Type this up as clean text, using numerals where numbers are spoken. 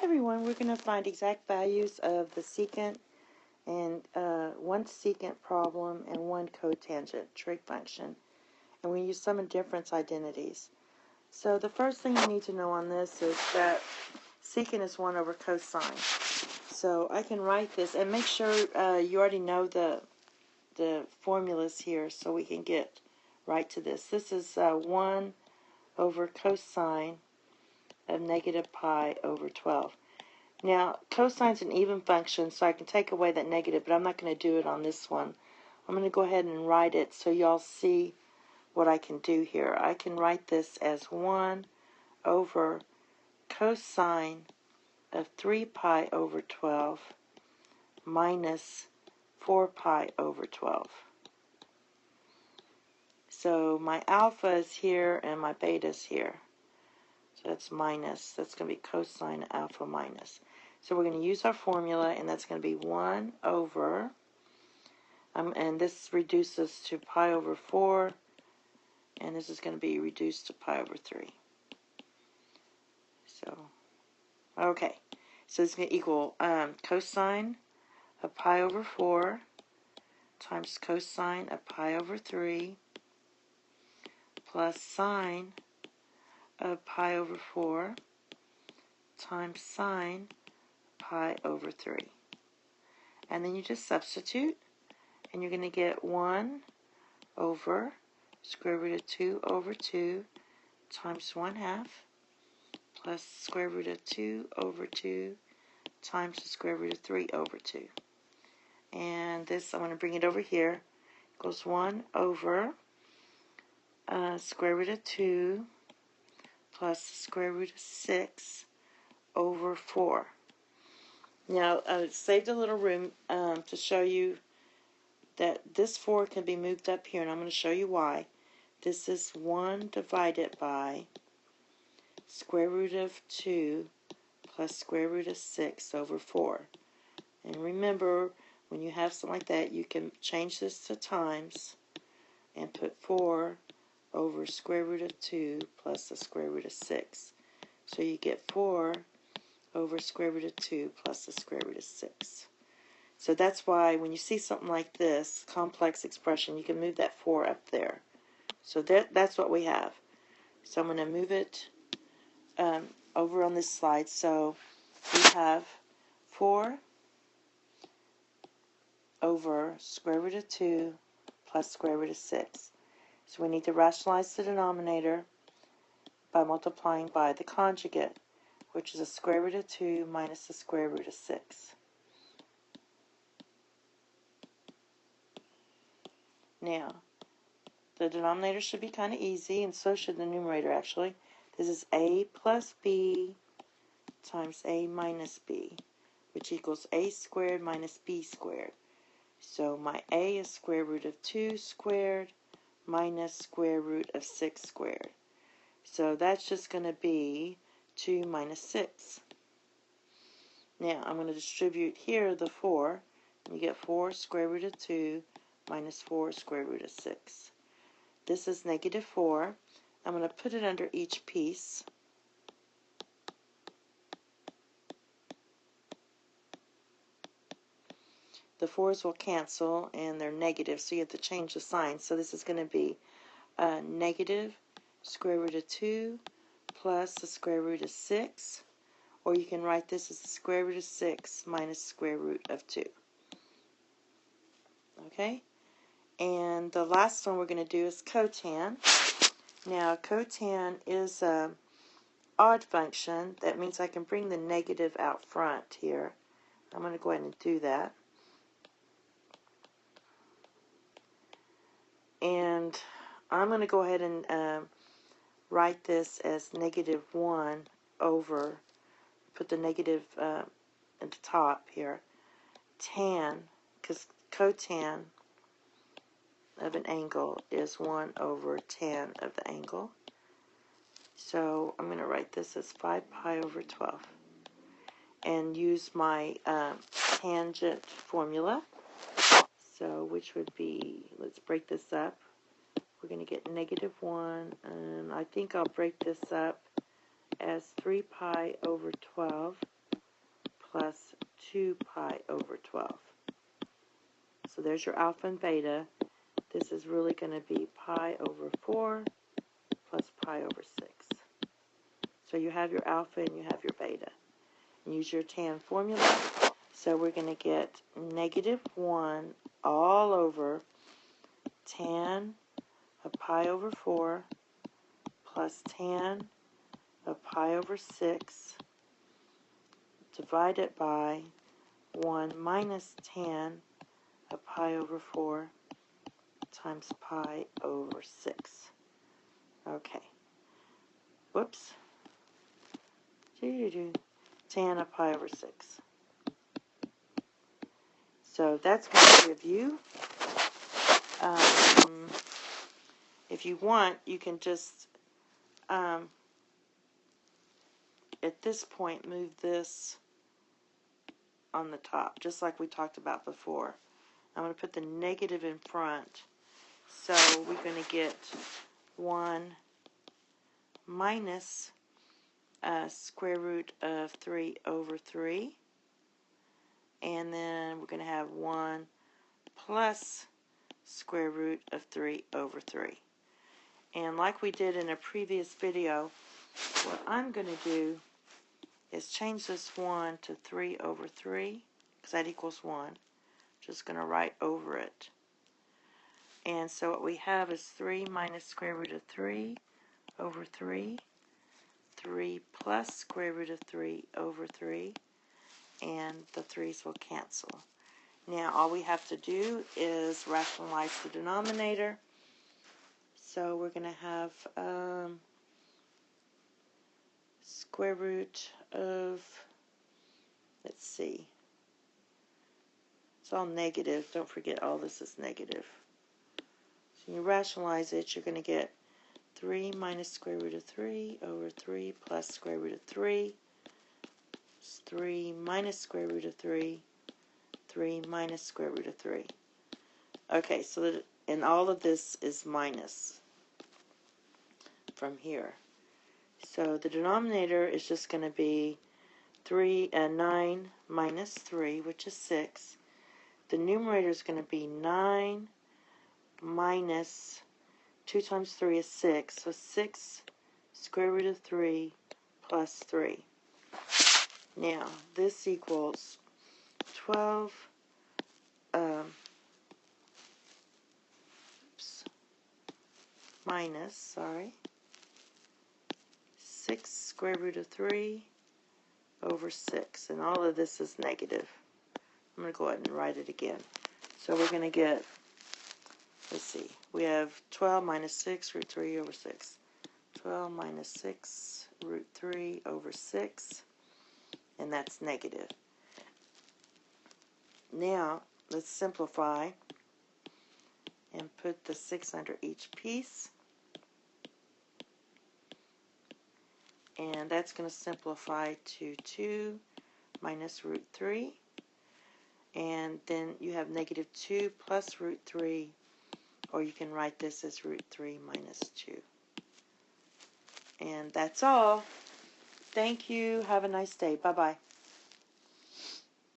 everyone, we're going to find exact values of the secant and one secant problem and one cotangent trig function. And we use some difference identities. So the first thing you need to know on this is that secant is 1 over cosine. So I can write this and make sure you already know the formulas here so we can get right to this. This is 1 over cosine of negative pi over 12. Now, cosine's an even function, so I can take away that negative, but I'm not going to do it on this one. I'm going to go ahead and write it so y'all see what I can do here. I can write this as 1 over cosine of 3 pi over 12 minus 4 pi over 12. So my alpha is here and my beta is here. So that's minus. That's going to be cosine alpha minus. So we're going to use our formula, and that's going to be 1 over, and this reduces to pi over 4, and this is going to be reduced to pi over 3. So, okay. So it's going to equal cosine of pi over 4 times cosine of pi over 3 plus sine of pi over 4 times sine pi over 3. And then you just substitute, and you're going to get 1 over square root of 2 over 2 times 1/2 plus square root of 2 over 2 times the square root of 3 over 2. And this, I'm going to bring it over here, equals 1 over square root of 2 plus the square root of 6 over 4. Now, I saved a little room to show you that this 4 can be moved up here, and I'm going to show you why. This is 1 divided by square root of 2 plus square root of 6 over 4. And remember, when you have something like that, you can change this to times and put 4 over square root of 2 plus the square root of 6. So you get 4 over square root of 2 plus the square root of 6. So that's why when you see something like this, complex expression, you can move that 4 up there. So that's what we have. So I'm going to move it over on this slide. So we have 4 over square root of 2 plus square root of 6. So we need to rationalize the denominator by multiplying by the conjugate, which is the square root of 2 minus the square root of 6. Now, the denominator should be kind of easy, and so should the numerator, actually. This is a plus b times a minus b, which equals a squared minus b squared. So my a is square root of 2 squared minus square root of 6 squared. So that's just going to be 2 minus 6. Now I'm going to distribute here the 4. You get 4 square root of 2 minus 4 square root of 6. This is negative 4. I'm going to put it under each piece. The 4's will cancel, and they're negative, so you have to change the sign. So this is going to be negative square root of 2 plus the square root of 6. Or you can write this as the square root of 6 minus square root of 2. Okay? And the last one we're going to do is cotan. Now, cotan is an odd function. That means I can bring the negative out front here. I'm going to go ahead and do that. And I'm going to go ahead and write this as negative 1 over, put the negative at the top here, tan, because cotan of an angle is 1 over tan of the angle. So I'm going to write this as 5 pi over 12 and use my tangent formula. So which would be, let's break this up. We're going to get negative 1, and I think I'll break this up as 3 pi over 12 plus 2 pi over 12. So there's your alpha and beta. This is really going to be pi over 4 plus pi over 6. So you have your alpha and you have your beta. And use your tan formula. So we're going to get negative 1 all over tan of pi over 4 plus tan of pi over 6 divided by 1 minus tan of pi over 4 times pi over 6. Okay. Whoops. Tan of pi over 6. So that's my review. If you want, you can just, at this point, move this on the top, just like we talked about before. I'm going to put the negative in front. So we're going to get 1 minus square root of 3 over 3. And then we're going to have 1 plus square root of 3 over 3. And like we did in a previous video, what I'm going to do is change this 1 to 3 over 3, because that equals 1. Just going to write over it. And so what we have is 3 minus square root of 3 over 3, 3 plus square root of 3 over 3, and the 3's will cancel. Now all we have to do is rationalize the denominator. So we're going to have square root of, let's see, it's all negative. Don't forget all this is negative. So you rationalize it, you're going to get 3 minus square root of 3 over 3 plus square root of 3. It's 3 minus square root of 3, 3 minus square root of 3. Okay, so that, and all of this is minus from here. So the denominator is just going to be 9 minus 3, which is 6. The numerator is going to be 9 minus 2 times 3 is 6. So 6 square root of 3 plus 3. Now, this equals 12 minus 6 square root of 3 over 6. And all of this is negative. I'm going to go ahead and write it again. So we're going to get, let's see, we have 12 minus 6 root 3 over 6. 12 minus 6 root 3 over 6. And that's negative. Now, let's simplify and put the 6 under each piece. And that's going to simplify to 2 minus root 3. And then you have negative 2 plus root 3. Or you can write this as root 3 minus 2. And that's all. Thank you. Have a nice day. Bye-bye.